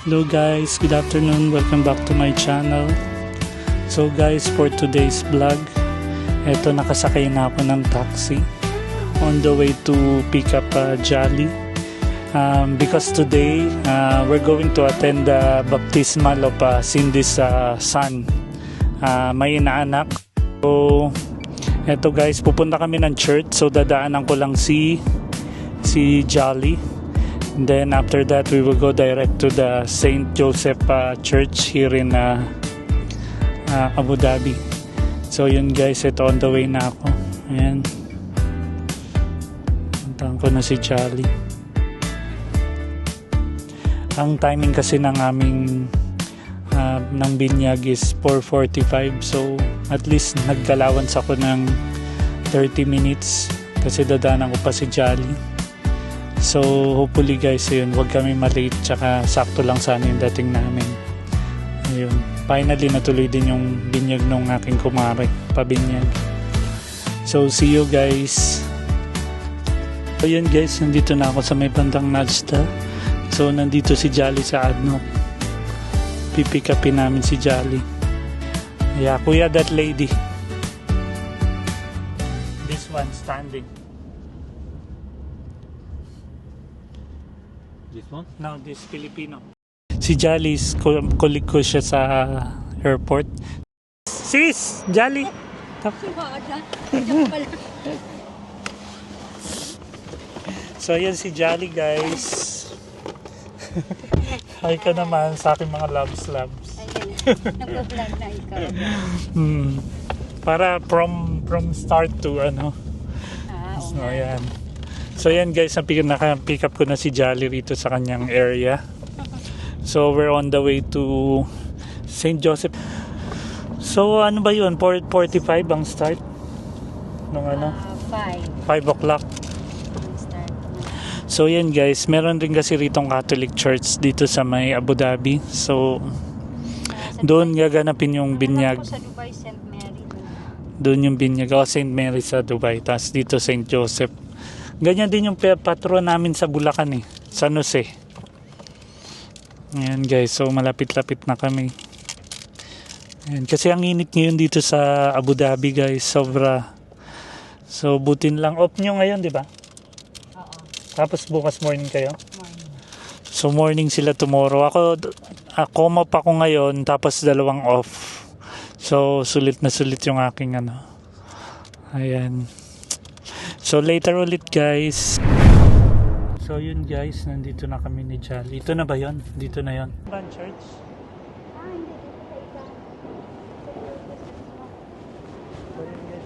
Hello guys, good afternoon, welcome back to my channel. So guys, for today's vlog, eto nakasakay na ako ng taxi on the way to pick up Jolly. Because today we're going to attend the baptismal of Cindy's son. May inaanak. So eto guys, pupunta kami ng church, so dadaanan ko lang si Jolly. And then after that, we will go direct to the St. Joseph Church here in Abu Dhabi. So yun guys, ito on the way na ako. Ayan. Puntahan ko na si Jolly. Ang timing kasi ng aming ng binyag is 4:45. So at least nagkalawans ako ng 30 minutes kasi dadaanan ko pa si Jolly. So hopefully guys, yun, huwag kami malate, tsaka sakto lang sana yung dating namin. Ayun, finally natuloy din yung binyag nung aking kumare, pabinyag. So see you guys. So yun guys, nandito na ako sa may bandang Najda. So nandito si Jolly sa Adno. Pipick upin namin si Jolly. Yeah, kuya, that lady. This one standing. This one? No, this Filipino. Si Jolly, kulig ko siya sa airport. Sis! Jolly! So ayan si Jolly guys. Hi ka naman sa aking mga loves. Nagpa-vlog na ikaw. Para from start to ano. So ayan. So yan guys, naka-pick up ko na si Jolly rito sa kanyang area. So we're on the way to St. Joseph. So ano ba yun? 4:45 ang start? Nung ano? 5 o'clock. So yan guys, meron rin kasi ritong Catholic Church dito sa may Abu Dhabi. So doon gaganapin yung binyag. Sa Dubai, St. Mary. Doon yung binyag. St. Mary sa Dubai. Tapos dito St. Joseph. Ganyan din yung patron namin sa Bulacan San Jose. Ayan guys, so malapit-lapit na kami. Ayan, kasi ang init ngayon dito sa Abu Dhabi guys, sobra. So butin lang, off nyo ngayon, di ba? Oo. Tapos bukas morning kayo? Morning. So morning sila tomorrow. Ako pa ako ngayon, tapos 2 off. So sulit na sulit yung aking ano. Ayan. So later ulit guys. So yun guys, nandito na kami ni Jolly. Ito na ba yun? Dito na yun. Ban church? So yun guys,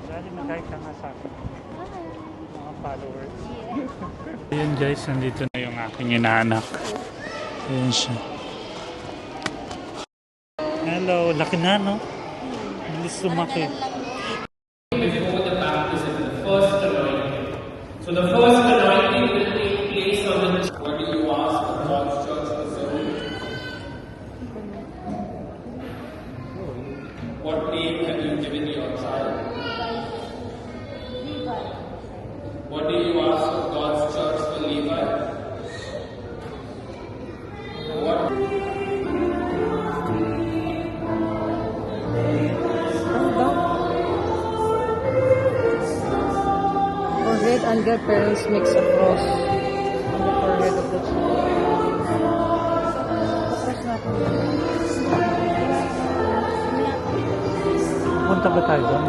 Jolly, mag-hi ka nga sa akin. Mga followers. Yun guys, nandito na yung aking inaanak. Ayan siya. Hello, laki na no? Bilis lumaki. Before the baptism, the first anointing. So the first anointing will take place on the. What do you ask for God's church to do? What name have you given your child? What do you ask of God's church for Levi? What? Forehead and their parents makes a cross on the forehead of the child. Tapos natin. Punta ba tayo doon?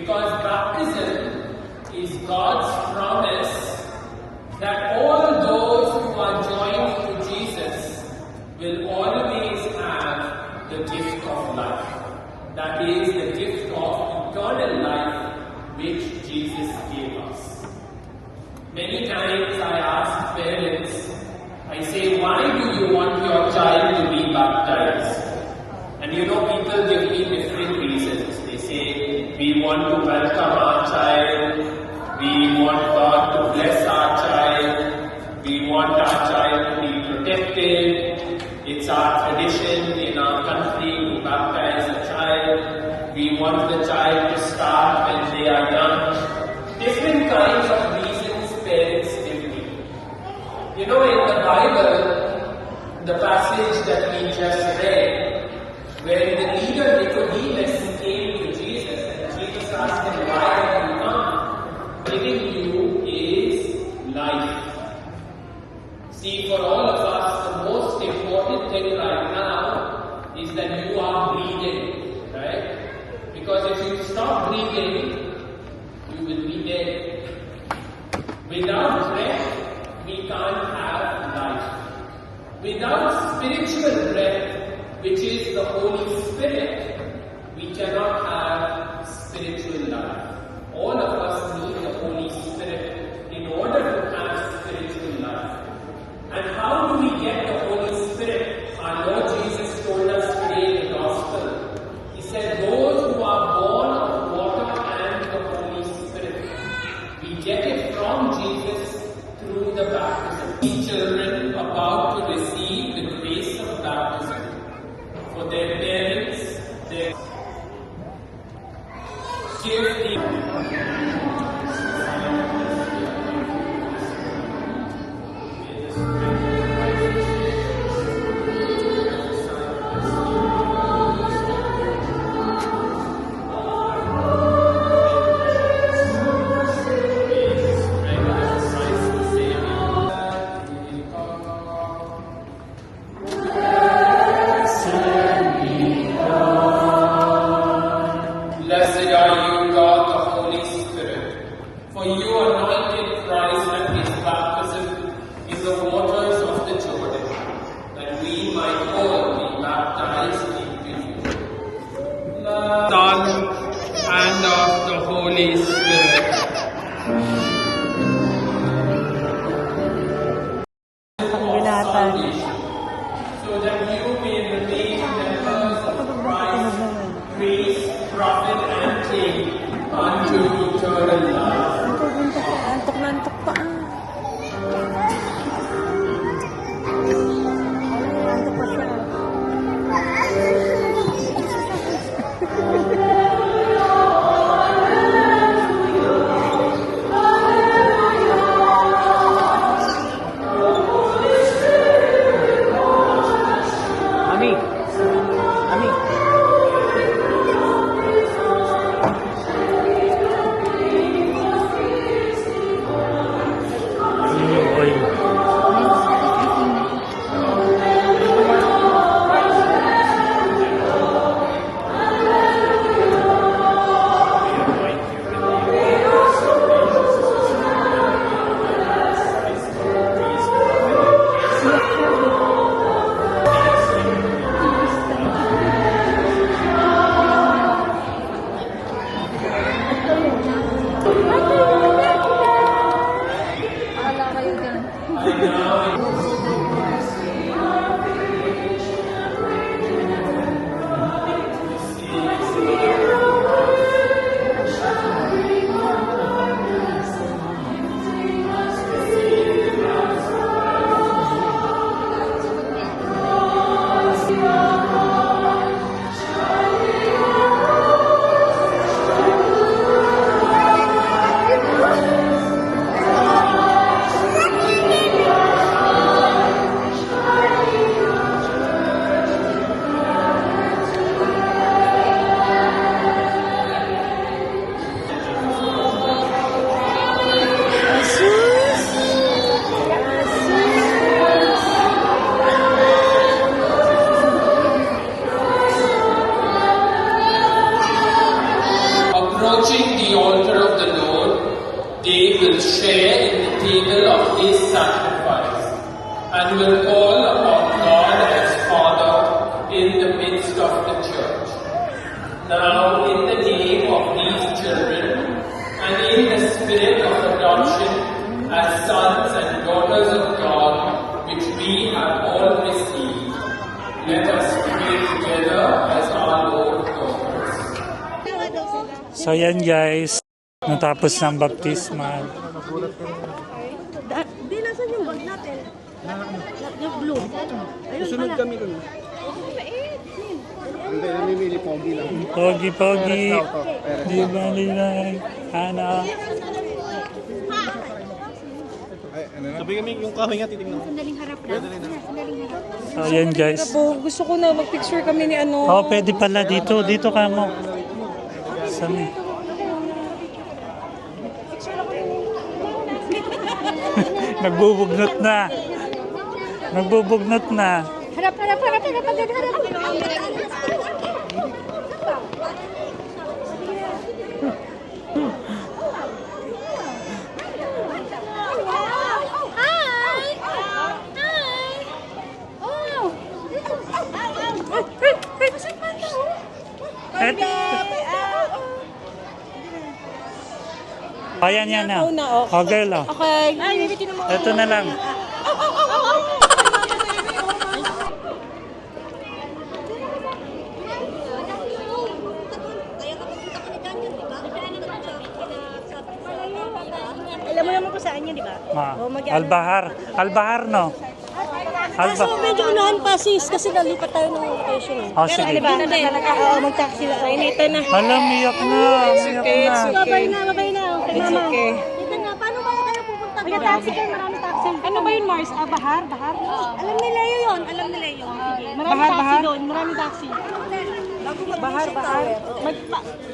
Because baptism is God's promise that all those who are joined to Jesus will always have the gift of life. That is the gift of eternal life which Jesus gave us. Many times I ask parents, I say, why do you want your child to be baptized? And people give me different reasons. They say, we want to welcome our child, we want God to bless our child, we want our child to be protected, it's our tradition in our country to baptize a child, we want the child to start when they are young. Different kinds of reasons parents give me. In the Bible, the passage that we just read, where the leader Nicodemus came to Jesus and Jesus asked him, why have you come? Giving you is life. See, for all of us, the most important thing right now is that you are breathing, right? Because if you stop breathing, you will be dead. Without breath, we can't have life. Without spiritual breath, which is the Holy Spirit, we cannot have spiritual life. All of us need the Holy Spirit in order to have spiritual life. And how do we get the Holy Spirit? Our Lord Jesus told us today in the Gospel. He said, those who are born of water and the Holy Spirit, we get it from Jesus through the baptism. We children about to receive the grace of baptism for their parents, their give the Blessed are you, God, the Holy Spirit, for you anointed Christ at his baptism in the waters of the Jordan, that we might all be baptized into you. The Son and of the Holy Spirit. Pangginatan. So that you may remain members of Christ, priest, prophet, and king unto eternal life. Antok na antok pa. Antok pa siya. Mami. Mami. Approaching they will share in the table of his sacrifice and will call upon God as Father in the midst of the church. Now, in the name of these children and in the spirit of adoption as sons and daughters of God, which we have all received, let us pray together as our Lord calls. So yan guys, natapos ng baptismal. Di, nasan yung bag natin? Yung blue. Ayun Sunod pala. kami dun. Hindi, namimili pogi lang. Pogi, pogi. Peres daw to. Peres. Di ba nila? Ano? Ay, ano na? Sabi kami, yung kahoy nga titignan ko. Sandaling harap lang. Sandaling harap. So yan guys. Po, gusto ko na mag-picture kami ni ano. Oh, pwede pala dito. Dito ka mo. Saan? Nagbubugnot na. Nagbubugnot na. Harap, harap, harap, harap, harap, harap. Hi! Hi! Oh! Masang mata, oh. Ayan yan na. Oh, girl. Oh. Okay. Ay, bibitin mo. Ito na lang. Alam mo naman kung saan yun, di ba? Albahar. Albahar, no? Kaso medyo unahan pa sis, kasi nalipat tayo ng location eh. Oh, sige. Diba? Oo, mag-taxi lang. Nainita na. Alam, miyak na. Miyak na. Babay na, babay na. Okay, It's mama. okay. Dito na, paano ba kayo pupunta? Mag-taxi kayo, maraming taxi. Ano ba yun, Mars? Bahar? Bahar? Alam nila yun, alam nila yun. Maraming taxi doon, maraming taxi. Bahar, bahar.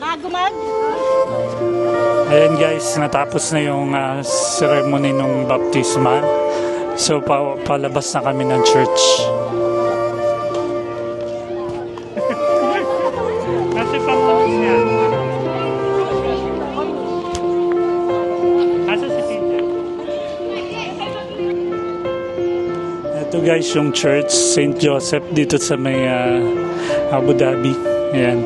Bago mag? Ayan guys, natapos na yung ceremony ng baptismal. So, palabas na kami ng church. Kasi panglawas niya. Asa si Peter? Ito guys, yung church, St. Joseph, dito sa may Abu Dhabi. Ayan.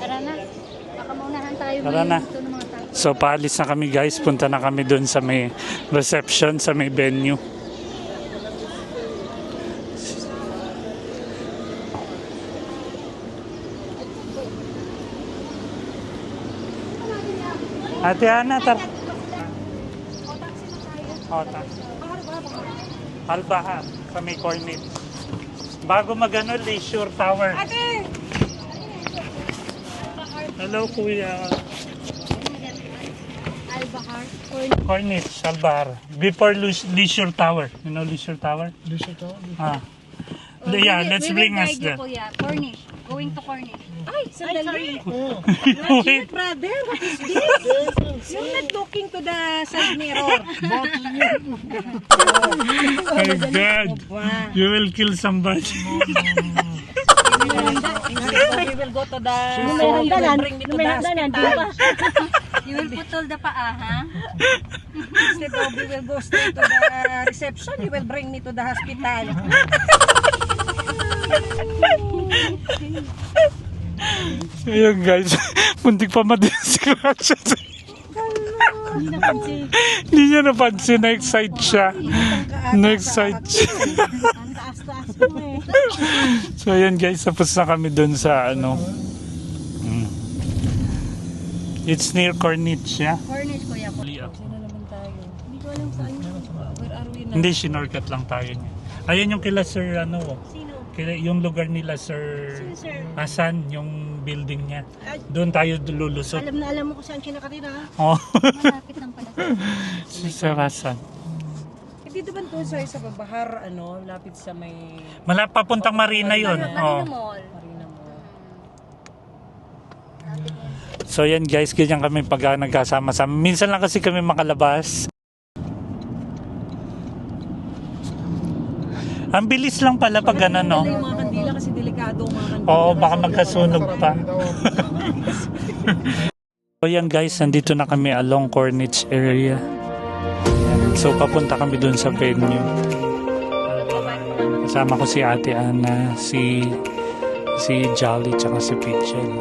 Tara na. Baka maunahan tayo. Tara na. Ito ng mga tao. So, paalis na kami guys. Punta na kami doon sa may reception, sa may venue. Ate Ana, tar. Oh, taxi. Albahar, sa may Cornet. Bago magano, Leisure Tower. Hello, Kuya. Albahar. Corniche, Albahar. Before Leisure Tower. You know Leisure Tower? Leisure Tower? Ah. Yeah, let's bring us there. Kuya. Cornish. Going to Cornish. Ay, sandali. Wait. Brother, what is this? You're not looking to the side mirror. My God. You will kill somebody. We will go to the... You will bring me to the hospital. You will putol the paa, ha? Instead of we will go straight to the reception, you will bring me to the hospital. Ayun guys, muntik pa madisgrasya. Hindi niya napansin, na-excite siya. Na-excite siya. Ang taas-taas mo eh. So ayun guys, tapos na kami dun sa ano. It's near Corniche, yeah? Cornish, kuya. Hindi ko alam saan yun. Where are we now? Hindi, shinorkat lang tayo niya. Ayun yung kila Sir ano, Sino? yung lugar nila Sir Sino, sir? Hasan, yung building niya. Doon tayo lulusot. Alam na alam mo kung saan siya nakatira. Oh. Malapit lang pala. Si Sir Hasan. Dito ba ito sa Babahar, ano, lapit sa may Malapit papuntang Marina yun. Marina Oh. Mall. Marina mo. So yan guys, ganyan kami pag nagkasama-sama. Minsan lang kasi kami makalabas. Ang bilis lang pala pag ano, no? Yung mga kandila kasi delikado. masyado mga kandila. Oo, baka magkasunog pa. So yan guys, nandito na kami along Corniche area. Ayan. So papunta kami dun sa venue. Kasama ko si Ate Ana, si Jolly, tsaka si Pichel.